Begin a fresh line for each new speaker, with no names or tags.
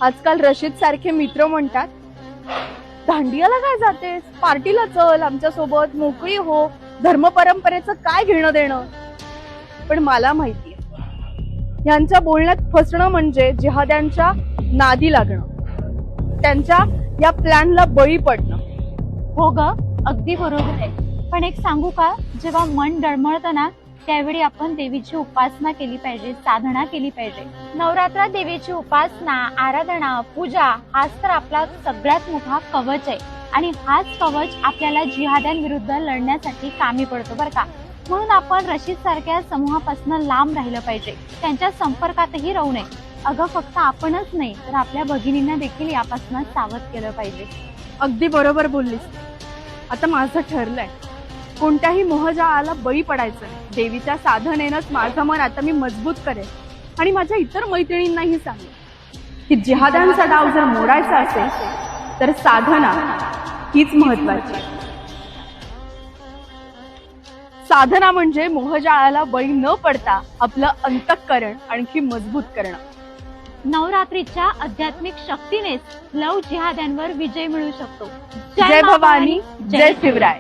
आजकाल रशीद सारखे मित्र म्हणतात, दांडियाला काय जातेस, पार्टीला चल आमच्या सोबत, मोकळी हो, धर्म परंपरेचं काय घेणं देणं. पण मला माहितीये यांच्या बोलण्यात फसणं म्हणजे जिहाद्यांच्या नादी लागणं, त्यांच्या या प्लॅनला बळी पडणं.
हो ग, अगदी बरोबर आहे. पण एक सांगू का, जेव्हा मन डळमळतं ना त्यावेळी आपण देवीची उपासना केली पाहिजे, साधना केली पाहिजे. नवरात्रात देवीची उपासना, आराधना, पूजा हाच तर आपला सगळ्यात मोठा कवच आहे. आणि हाच कवच आपल्याला जिहाद्यांविरुद्ध लढण्यासाठी कामी पडतो बरं का. म्हणून आपण रशीद सारख्या समूहापासून लांब राहिलं पाहिजे, त्यांच्या संपर्कातही राहू नये. अगं फक्त आपणच नाही तर आपल्या भगिनींना देखील यापासून सावध केलं पाहिजे.
अगदी बरोबर बोललीस. आता माझं ठरलंय, कोणत्याही मोहजाळाला बळी पडायचं नाही. देवीच्या साधनेनंच माझं मन आता मी मजबूत करेन आणि माझ्या इतर मैत्रिणींनाही सांगेन की जिहाद्यांचा डाव जर मोडायचा असेल तर साधना हीच महत्वाची. साधना म्हणजे मोहजाळाला बळी न पडता आपलं अंतःकरण आणखी मजबूत करणं.
नवरात्रीच्या आध्यात्मिक शक्तीनेच लव जिहाद्यांवर विजय मिळू शकतो.
जय भवानी, जय शिवराय.